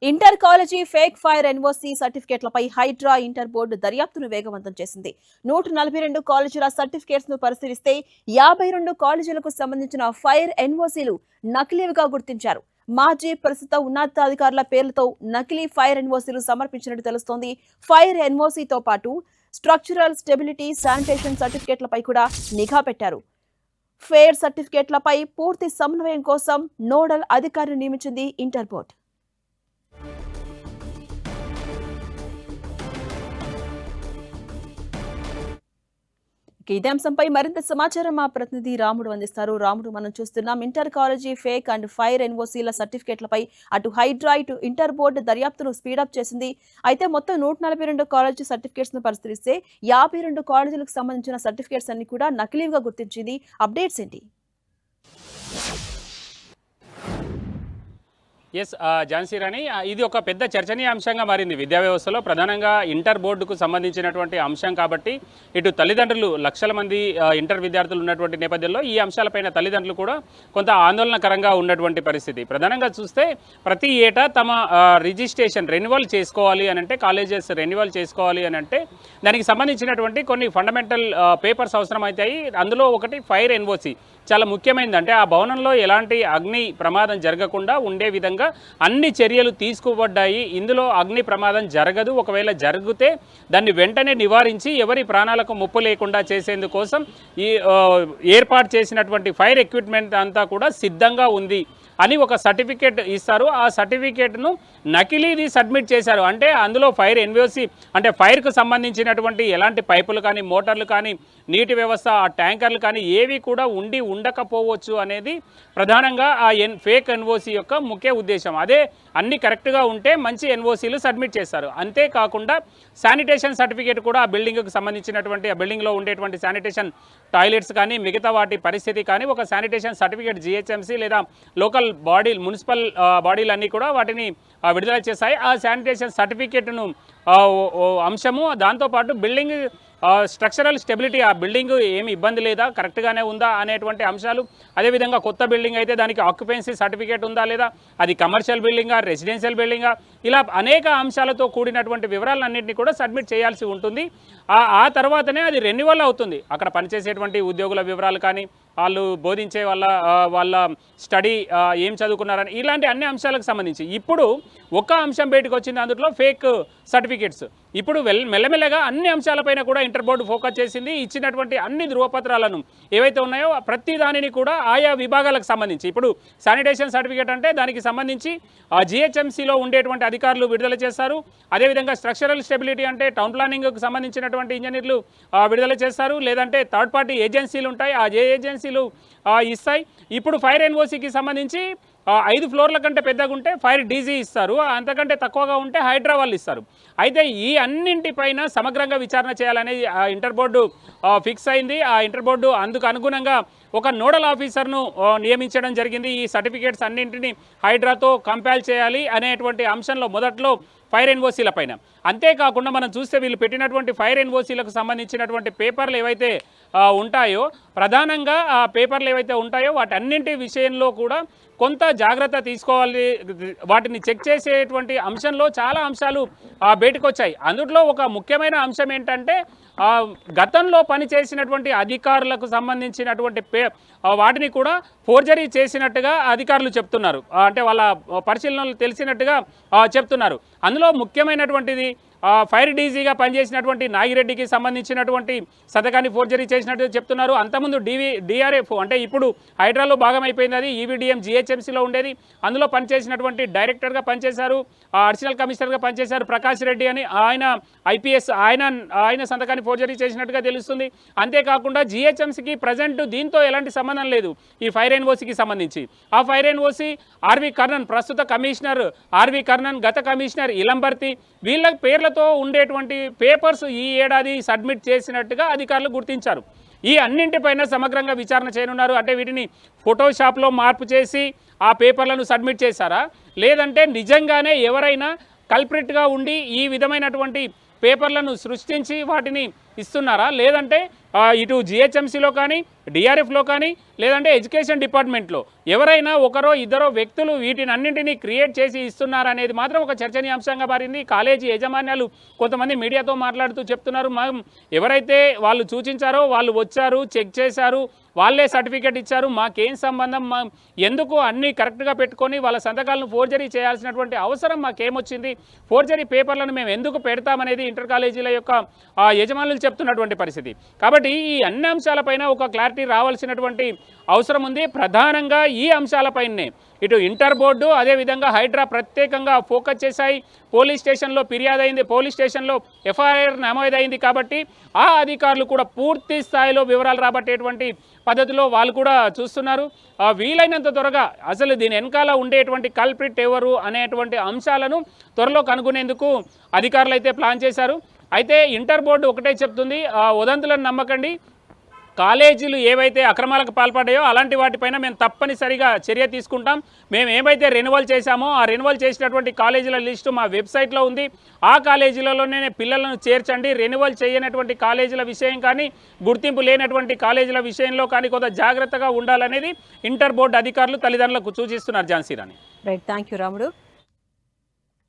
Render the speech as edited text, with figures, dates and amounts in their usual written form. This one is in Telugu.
Inter college fake fire NOC సర్టిఫికేట్లపై హైడ్రా ఇంటర్ బోర్డు దర్యాప్తును వేగవంతం చేసింది. 142 కాలేజీల సర్టిఫికేట్స్ ను పరిశీలిస్తే 52 కాలేజీలకు సంబంధించిన ఫైర్ ఎన్ఓసీలు నకిలీవిగా గుర్తించారు. మాజీ ప్రస్తుత ఉన్నతాధికారుల పేర్లతో నకిలీ ఫైర్ ఎన్ఓసీలు సమర్పించినట్టు తెలుస్తోంది. ఫైర్ ఎన్ఓసీతో పాటు స్ట్రక్చరల్ స్టెబిలిటీ, శానిటేషన్ సర్టిఫికేట్లపై కూడా నిఘా పెట్టారు. ఫేర్ సర్టిఫికేట్లపై పూర్తి సమన్వయం కోసం నోడల్ అధికారిని నియమించింది ఇంటర్ బోర్డు. ఇదే అంశంపై మరింత సమాచారం మా ప్రతినిధి రాముడు అందిస్తారు. రాముడు, మనం చూస్తున్నాం inter college fake and fire ఎన్ఓసీల సర్టిఫికేట్లపై అటు హైడ్రా ఇటు ఇంటర్ బోర్డు దర్యాప్తును స్పీడప్ చేసింది. అయితే మొత్తం 142 కాలేజీ సర్టిఫికేట్స్ ను పరిశీలిస్తే 52 కాలేజీలకు సంబంధించిన సర్టిఫికేట్స్ అన్ని కూడా నకిలీగా గుర్తించింది. అప్డేట్స్ ఏంటి? ఎస్ ఝాన్సీ రాణి, ఇది ఒక పెద్ద చర్చనీయాంశంగా మారింది విద్యా వ్యవస్థలో. ప్రధానంగా ఇంటర్ బోర్డుకు సంబంధించినటువంటి అంశం కాబట్టి ఇటు తల్లిదండ్రులు లక్షల మంది ఇంటర్ విద్యార్థులు ఉన్నటువంటి నేపథ్యంలో ఈ అంశాలపైన తల్లిదండ్రులు కూడా కొంత ఆందోళనకరంగా ఉన్నటువంటి పరిస్థితి. ప్రధానంగా చూస్తే ప్రతి ఏటా తమ రిజిస్ట్రేషన్ రెన్యువల్ చేసుకోవాలి అని అంటే, కాలేజెస్ రెన్యువల్ చేసుకోవాలి అని అంటే దానికి సంబంధించినటువంటి కొన్ని ఫండమెంటల్ పేపర్స్ అవసరం అవుతాయి. అందులో ఒకటి ఫైర్ ఎన్ఓసి చాలా ముఖ్యమైనది. అంటే ఆ భవనంలో ఎలాంటి అగ్ని ప్రమాదం జరగకుండా ఉండే విధంగా అన్ని చర్యలు తీసుకోబడ్డాయి. ఇందులో అగ్ని ప్రమాదం జరగదు, ఒకవేళ జరిగితే దాన్ని వెంటనే నివారించి ఎవరి ప్రాణాలకు ముప్పు లేకుండా చేసేందుకోసం ఈ ఏర్పాటు చేసినటువంటి ఫైర్ ఎక్విప్మెంట్ అంతా కూడా సిద్ధంగా ఉంది అని ఒక సర్టిఫికేట్ ఇస్తారు. ఆ సర్టిఫికేట్ను నకిలీది సబ్మిట్ చేశారు. అంటే అందులో ఫైర్ ఎన్ఓసి అంటే ఫైర్కు సంబంధించినటువంటి ఎలాంటి పైపులు కానీ, మోటార్లు కానీ, నీటి వ్యవస్థ, ఆ ట్యాంకర్లు కానీ ఏవి కూడా ఉండకపోవచ్చు అనేది ప్రధానంగా ఆ ఫేక్ ఎన్ఓసి యొక్క ముఖ్య ఉద్దేశం. అదే అన్ని కరెక్ట్గా ఉంటే మంచి ఎన్ఓసీలు సబ్మిట్ చేస్తారు. అంతేకాకుండా శానిటేషన్ సర్టిఫికేట్ కూడా ఆ బిల్డింగ్కు సంబంధించినటువంటి, ఆ బిల్డింగ్లో ఉండేటువంటి శానిటేషన్ టాయిలెట్స్ కానీ మిగతా వాటి పరిస్థితి కానీ ఒక శానిటేషన్ సర్టిఫికేట్ జిహెచ్ఎంసీ లేదా లోకల్ బాడీలు, మున్సిపల్ బాడీలన్నీ కూడా వాటిని విడుదల చేస్తాయి. ఆ శానిటేషన్ సర్టిఫికేట్ను అంశము, దాంతోపాటు బిల్డింగ్ స్ట్రక్చరల్ స్టెబిలిటీ, ఆ బిల్డింగ్ ఏమి ఇబ్బంది లేదా, కరెక్ట్గానే ఉందా అనేటువంటి అంశాలు. అదేవిధంగా కొత్త బిల్డింగ్ అయితే దానికి ఆక్యుపెన్సీ సర్టిఫికేట్ ఉందా లేదా, అది కమర్షియల్ బిల్డింగా, రెసిడెన్షియల్ బిల్డింగా, ఇలా అనేక అంశాలతో కూడినటువంటి వివరాలన్నింటినీ కూడా సబ్మిట్ చేయాల్సి ఉంటుంది. ఆ తర్వాతనే అది రెన్యువల్ అవుతుంది. అక్కడ పనిచేసేటువంటి ఉద్యోగుల వివరాలు కానీ, వాళ్ళు బోధించే వాళ్ళ స్టడీ ఏం చదువుకున్నారని, ఇలాంటి అన్ని అంశాలకు సంబంధించి ఇప్పుడు ఒక అంశం బయటకు వచ్చింది, అందులో ఫేక్ సర్టిఫికేట్స్. ఇప్పుడు మెల్లమెల్లగా అన్ని అంశాలపైన కూడా ఇంటర్ బోర్డు ఫోకస్ చేసింది. ఇచ్చినటువంటి అన్ని ధృవపత్రాలను ఏవైతే ఉన్నాయో ప్రతి దానిని కూడా ఆయా విభాగాలకు సంబంధించి, ఇప్పుడు శానిటేషన్ సర్టిఫికేట్ అంటే దానికి సంబంధించి జిహెచ్ఎంసీలో ఉండేటువంటి అధికారులు విడుదల చేస్తారు. అదేవిధంగా స్ట్రక్చరల్ స్టెబిలిటీ అంటే టౌన్ ప్లానింగ్కు సంబంధించినటువంటి ఇంజనీర్లు విడుదల చేస్తారు. లేదంటే థర్డ్ పార్టీ ఏజెన్సీలు ఉంటాయి, ఆ ఏజెన్సీలు ఇస్తాయి. ఇప్పుడు ఫైర్ ఎన్ఓసికి సంబంధించి 5 ఫ్లోర్ల కంటే పెద్దగా ఉంటే ఫైర్ డీజీ ఇస్తారు, అంతకంటే తక్కువగా ఉంటే హైడ్రా వాళ్ళు ఇస్తారు. అయితే ఈ అన్నింటిపైన సమగ్రంగా విచారణ చేయాలనేది ఇంటర్ బోర్డు ఫిక్స్ అయింది. ఆ ఇంటర్ బోర్డు అందుకు అనుగుణంగా ఒక నోడల్ ఆఫీసర్ను నియమించడం జరిగింది. ఈ సర్టిఫికేట్స్ అన్నింటినీ హైడ్రాతో కంపైల్ చేయాలి అనేటువంటి అంశంలో మొదట్లో ఫైర్ ఎన్ఓసీల పైన. అంతేకాకుండా మనం చూస్తే వీళ్ళు పెట్టినటువంటి ఫైర్ ఎన్ఓసీలకు సంబంధించినటువంటి పేపర్లు ఏవైతే ఉంటాయో, ప్రధానంగా ఆ పేపర్లు ఏవైతే ఉంటాయో వాటన్నింటి విషయంలో కూడా కొంత జాగ్రత్త తీసుకోవాలి. వాటిని చెక్ చేసేటువంటి అంశంలో చాలా అంశాలు బయటకు వచ్చాయి. అందులో ఒక ముఖ్యమైన అంశం ఏంటంటే గతంలో పనిచేసినటువంటి అధికారులకు సంబంధించినటువంటి వాటిని కూడా ఫోర్జరీ చేసినట్టుగా అధికారులు చెప్తున్నారు. అంటే వాళ్ళ పరిశీలనలు తెలిసినట్టుగా చెప్తున్నారు. అందులో ముఖ్యమైనటువంటిది ఫైర్ డీజీగా పనిచేసినటువంటి నాగిరెడ్డికి సంబంధించినటువంటి సంతకాన్ని ఫోర్జరీ చేసినట్టు చెప్తున్నారు. అంతకుముందు డిఆర్ఎఫ్ అంటే ఇప్పుడు హైడ్రాలో భాగం అయిపోయింది, అది ఈవీడిఎం జిహెచ్ఎంసీలో ఉండేది. అందులో పనిచేసినటువంటి డైరెక్టర్గా పనిచేశారు, అడిషనల్ కమిషనర్గా పనిచేశారు ప్రకాష్ రెడ్డి అని, ఆయన ఐపీఎస్, ఆయన సంతకాన్ని ఫోర్జరీ చేసినట్టుగా తెలుస్తుంది. అంతేకాకుండా జిహెచ్ఎంసీకి ప్రజెంట్ దీంతో ఎలాంటి సంబంధం లేదు ఈ ఫైర్ ఎన్ఓసీకి సంబంధించి. ఆ ఫైర్ ఎన్ఓసీ ఆర్వి కర్ణన్, ప్రస్తుత కమిషనర్ ఆర్వి కర్ణన్, గత కమిషనర్ ఇలంబర్తి, వీళ్ళ పేర్లతో ఉండేటువంటి పేపర్స్ ఈ ఏడాది సబ్మిట్ చేసినట్టుగా అధికారులు గుర్తించారు. ఈ అన్నింటిపైన సమగ్రంగా విచారణ చేయనున్నారు. అంటే వీటిని ఫోటోషాప్లో మార్పు చేసి ఆ పేపర్లను సబ్మిట్ చేశారా, లేదంటే నిజంగానే ఎవరైనా కల్ప్రిట్గా ఉండి ఈ విధమైనటువంటి పేపర్లను సృష్టించి వాటిని ఇస్తున్నారా, లేదంటే ఇటు జిహెచ్ఎంసీలో కానీ డిఆర్ఎఫ్లో కానీ లేదంటే ఎడ్యుకేషన్ డిపార్ట్మెంట్లో ఎవరైనా ఒకరో ఇద్దరో వ్యక్తులు వీటిని అన్నింటినీ క్రియేట్ చేసి ఇస్తున్నారనేది మాత్రం ఒక చర్చనీయాంశంగా మారింది. కాలేజీ యాజమాన్యాలు కొంతమంది మీడియాతో మాట్లాడుతూ చెప్తున్నారు, ఎవరైతే వాళ్ళు సూచించారో వాళ్ళు వచ్చారు, చెక్ చేశారు, వాళ్ళే సర్టిఫికేట్ ఇచ్చారు, మాకేం సంబంధం, ఎందుకు అన్నీ కరెక్ట్గా పెట్టుకొని వాళ్ళ సంతకాలను ఫోర్జరీ చేయాల్సినటువంటి అవసరం మాకేమొచ్చింది, ఫోర్జరీ పేపర్లను మేము ఎందుకు పెడతామనేది ఇంటర్ కాలేజీల యొక్క యజమానులు చెప్తున్నటువంటి పరిస్థితి. కాబట్టి ఈ అన్ని అంశాలపైన ఒక క్లారిటీ రావాల్సినటువంటి అవసరం ఉంది. ప్రధానంగా ఈ అంశాలపైనే ఇటు ఇంటర్ బోర్డు అదేవిధంగా హైడ్రా ప్రత్యేకంగా ఫోకస్ చేశాయి. పోలీస్ స్టేషన్లో ఫిర్యాదు అయింది, పోలీస్ స్టేషన్లో ఎఫ్ఐఆర్ నమోదైంది. కాబట్టి ఆ అధికారులు కూడా పూర్తి స్థాయిలో వివరాలు రాబట్టేటువంటి పద్ధతిలో వాళ్ళు కూడా చూస్తున్నారు. వీలైనంత త్వరగా అసలు దీని వెనకాల ఉండేటువంటి కల్ప్రిట్ ఎవరు అనేటువంటి అంశాలను త్వరలో కనుగొనేందుకు అధికారులు అయితే ప్లాన్ చేశారు. అయితే ఇంటర్ బోర్డు ఒకటే చెప్తుంది, వదంతులను నమ్మకండి, కాలేజీలు ఏవైతే అక్రమాలకు పాల్పడ్డాయో అలాంటి వాటిపైన మేము తప్పనిసరిగా చర్య తీసుకుంటాం. మేము ఏవైతే రెన్యువల్ చేశామో ఆ రెన్యువల్ చేసినటువంటి కాలేజీల లిస్టు మా వెబ్సైట్లో ఉంది. ఆ కాలేజీలలోనే పిల్లలను చేర్చండి. రెన్యువల్ చేయనటువంటి కాలేజీల విషయం కానీ గుర్తింపు లేనటువంటి కాలేజీల విషయంలో కానీ కొంత జాగ్రత్తగా ఉండాలనేది ఇంటర్ బోర్డు అధికారులు తల్లిదండ్రులకు సూచిస్తున్నారు. ఝాన్సీ రాణి. రైట్, థ్యాంక్ యూ రాముడు.